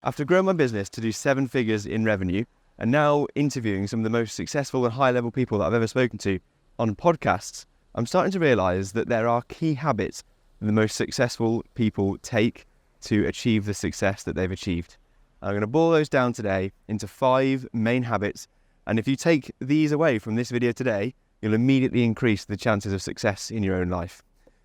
After growing my business to do 7 figures in revenue and now interviewing some of the most successful and high-level people that I've ever spoken to on podcasts, I'm starting to realise that there are key habits that the most successful people take to achieve the success that they've achieved. I'm going to boil those down today into 5 main habits, and if you take these away from this video today, you'll immediately increase the chances of success in your own life.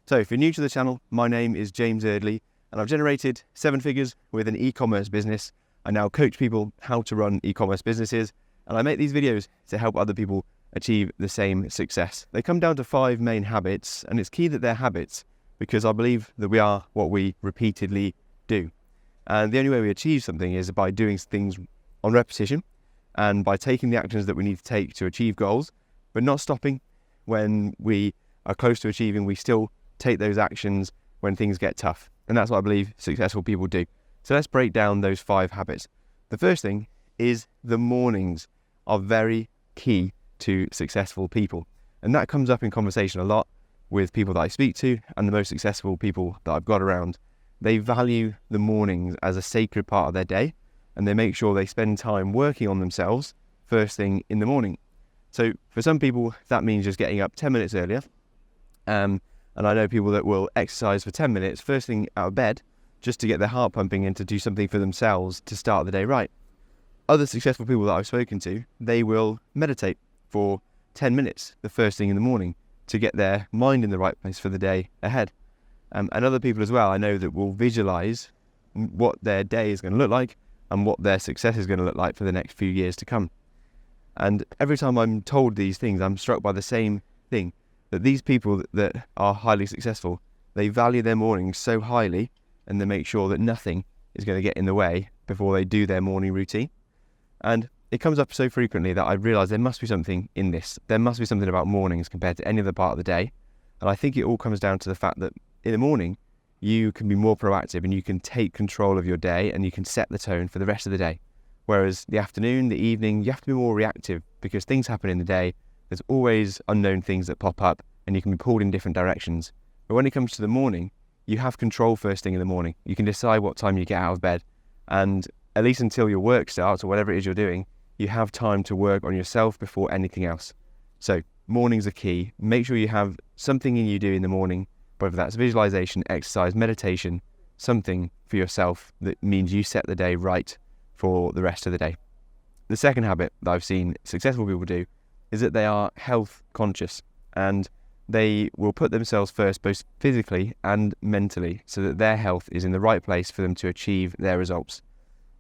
So if you're new to the channel, my name is James Eardley, and I've generated 7 figures with an e-commerce business. I now coach people how to run e-commerce businesses, and I make these videos to help other people achieve the same success. They come down to 5 main habits, and it's key that they're habits because I believe that we are what we repeatedly do. And the only way we achieve something is by doing things on repetition and by taking the actions that we need to take to achieve goals, but not stopping when we are close to achieving. We still take those actions when things get tough. And that's what I believe successful people do. So let's break down those 5 habits. The first thing is the mornings are very key to successful people. And that comes up in conversation a lot with people that I speak to and the most successful people that I've got around. They value the mornings as a sacred part of their day, and they make sure they spend time working on themselves first thing in the morning. So for some people, that means just getting up 10 minutes earlier. And I know people that will exercise for 10 minutes first thing out of bed just to get their heart pumping and to do something for themselves to start the day right. Other successful people that I've spoken to, they will meditate for 10 minutes the first thing in the morning to get their mind in the right place for the day ahead. And other people as well, I know that will visualize what their day is going to look like and what their success is going to look like for the next few years to come. And every time I'm told these things, I'm struck by the same thing. That these people that are highly successful, they value their mornings so highly and they make sure that nothing is going to get in the way before they do their morning routine. And it comes up so frequently that I realise there must be something in this. There must be something about mornings compared to any other part of the day. And I think it all comes down to the fact that in the morning, you can be more proactive and you can take control of your day and you can set the tone for the rest of the day. Whereas the afternoon, the evening, you have to be more reactive because things happen in the day. There's always unknown things that pop up and you can be pulled in different directions. But when it comes to the morning, you have control first thing in the morning. You can decide what time you get out of bed. And at least until your work starts or whatever it is you're doing, you have time to work on yourself before anything else. So mornings are key. Make sure you have something in you do in the morning, whether that's visualization, exercise, meditation, something for yourself that means you set the day right for the rest of the day. The second habit that I've seen successful people do is that they are health conscious and they will put themselves first both physically and mentally so that their health is in the right place for them to achieve their results.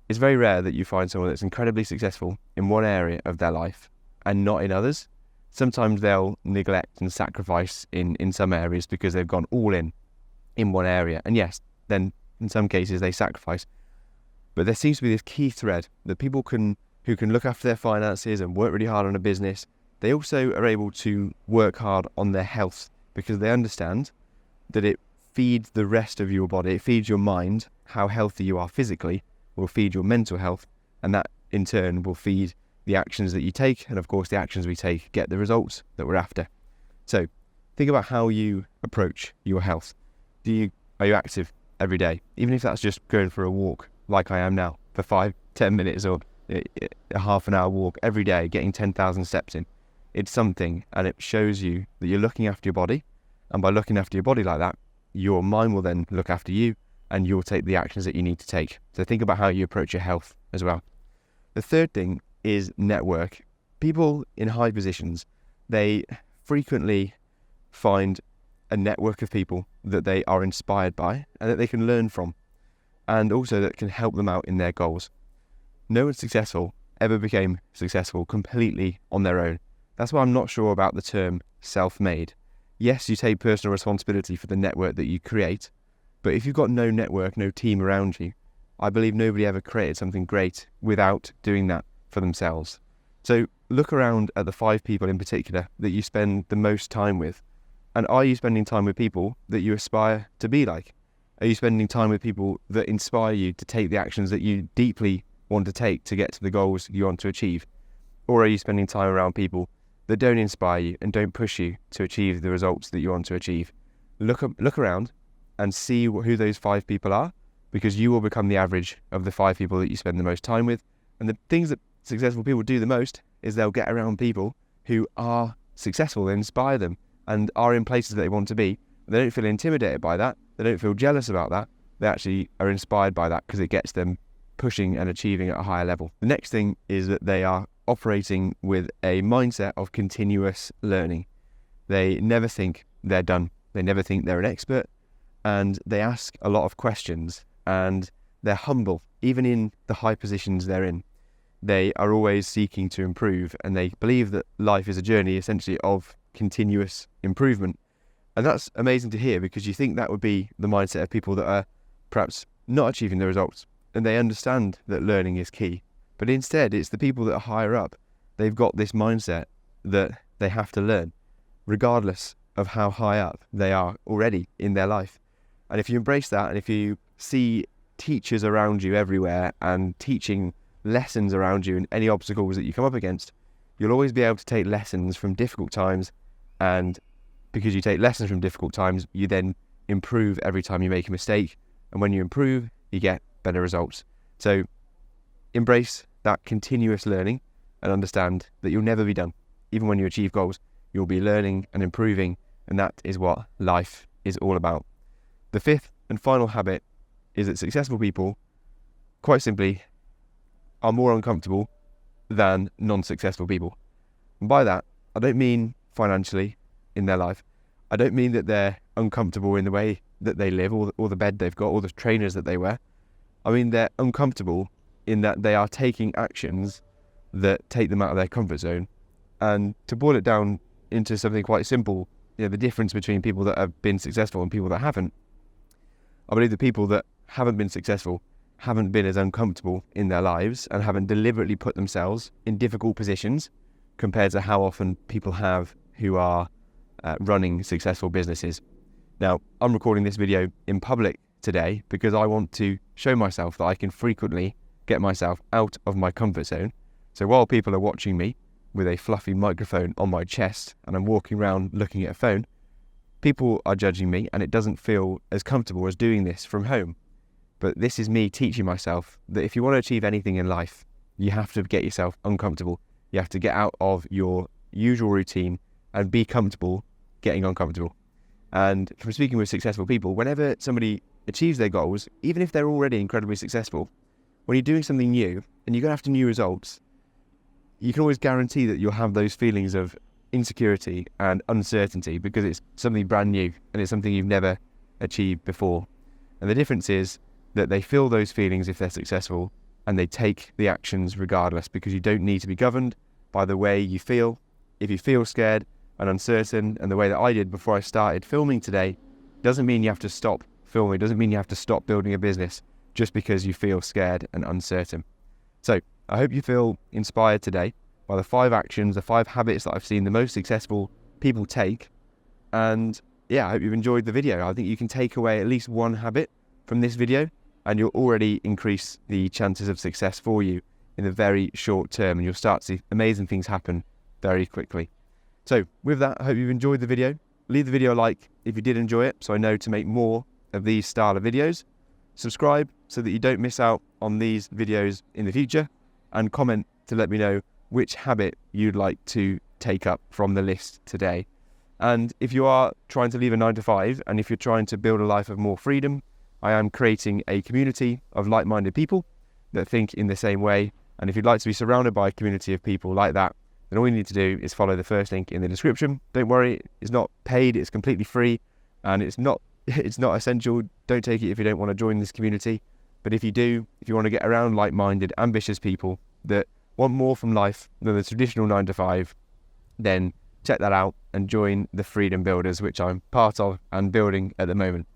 It's very rare that you find someone that's incredibly successful in one area of their life and not in others. Sometimes they'll neglect and sacrifice in some areas because they've gone all in one area. And yes, then in some cases they sacrifice. But there seems to be this key thread that people who can look after their finances and work really hard on a business, they also are able to work hard on their health because they understand that it feeds the rest of your body. It feeds your mind. How healthy you are physically will feed your mental health, and that in turn will feed the actions that you take. And of course, the actions we take get the results that we're after. So think about how you approach your health. Are you active every day? Even if that's just going for a walk like I am now for 5-10 minutes or a half an hour walk every day, getting 10,000 steps in. It's something, and it shows you that you're looking after your body. And by looking after your body like that, your mind will then look after you and you'll take the actions that you need to take. So think about how you approach your health as well. The third thing is network. People in high positions, they frequently find a network of people that they are inspired by and that they can learn from, and also that can help them out in their goals. No one successful ever became successful completely on their own. That's why I'm not sure about the term self-made. Yes, you take personal responsibility for the network that you create, but if you've got no network, no team around you, I believe nobody ever created something great without doing that for themselves. So look around at the 5 people in particular that you spend the most time with, and are you spending time with people that you aspire to be like? Are you spending time with people that inspire you to take the actions that you deeply want to take to get to the goals you want to achieve? Or are you spending time around people that don't inspire you and don't push you to achieve the results that you want to achieve? Look around and see who those 5 people are because you will become the average of the 5 people that you spend the most time with. And the things that successful people do the most is they'll get around people who are successful, they inspire them and are in places that they want to be. They don't feel intimidated by that. They don't feel jealous about that. They actually are inspired by that because it gets them pushing and achieving at a higher level. The next thing is that they are operating with a mindset of continuous learning. They never think they're done. They never think they're an expert, and they ask a lot of questions, and they're humble, even in the high positions they're in. They are always seeking to improve, and they believe that life is a journey essentially of continuous improvement. And that's amazing to hear, because you think that would be the mindset of people that are perhaps not achieving the results, and they understand that learning is key. But instead, it's the people that are higher up. They've got this mindset that they have to learn, regardless of how high up they are already in their life. And if you embrace that, and if you see teachers around you everywhere and teaching lessons around you and any obstacles that you come up against, you'll always be able to take lessons from difficult times. And because you take lessons from difficult times, you then improve every time you make a mistake. And when you improve, you get better results. So embrace that continuous learning and understand that you'll never be done. Even when you achieve goals, you'll be learning and improving. And that is what life is all about. The 5th and final habit is that successful people, quite simply, are more uncomfortable than non-successful people. And by that, I don't mean financially in their life. I don't mean that they're uncomfortable in the way that they live or the bed they've got or the trainers that they wear. I mean they're uncomfortable in that they are taking actions that take them out of their comfort zone. And to boil it down into something quite simple, the difference between people that have been successful and people that haven't, I believe the people that haven't been successful haven't been as uncomfortable in their lives and haven't deliberately put themselves in difficult positions compared to how often people have who are running successful businesses. Now, I'm recording this video in public today because I want to show myself that I can frequently get myself out of my comfort zone. So while people are watching me with a fluffy microphone on my chest and I'm walking around looking at a phone, people are judging me, and it doesn't feel as comfortable as doing this from home. But this is me teaching myself that if you want to achieve anything in life, you have to get yourself uncomfortable. You have to get out of your usual routine and be comfortable getting uncomfortable. And from speaking with successful people, whenever somebody achieves their goals, even if they're already incredibly successful, when you're doing something new and you're going after new results, you can always guarantee that you'll have those feelings of insecurity and uncertainty because it's something brand new and it's something you've never achieved before. And the difference is that they feel those feelings if they're successful, and they take the actions regardless, because you don't need to be governed by the way you feel. If you feel scared and uncertain, and the way that I did before I started filming today, doesn't mean you have to stop filming, doesn't mean you have to stop building a business just because you feel scared and uncertain. So I hope you feel inspired today by the 5 actions, the 5 habits that I've seen the most successful people take. And yeah, I hope you've enjoyed the video. I think you can take away at least one habit from this video, and you'll already increase the chances of success for you in the very short term, and you'll start to see amazing things happen very quickly. So with that, I hope you've enjoyed the video. Leave the video a like if you did enjoy it, so I know to make more of these style of videos. Subscribe so that you don't miss out on these videos in the future, and comment to let me know which habit you'd like to take up from the list today. And if you are trying to leave a 9-to-5, and if you're trying to build a life of more freedom, I am creating a community of like-minded people that think in the same way. And if you'd like to be surrounded by a community of people like that, then all you need to do is follow the first link in the description. Don't worry, it's not paid, it's completely free, and it's not essential. Don't take it if you don't want to join this community. But if you do, if you want to get around like-minded, ambitious people that want more from life than the traditional 9-to-5, then check that out and join the Freedom Builders, which I'm part of and building at the moment.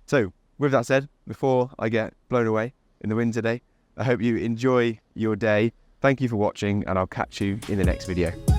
So with that said, before I get blown away in the wind today, I hope you enjoy your day. Thank you for watching, and I'll catch you in the next video.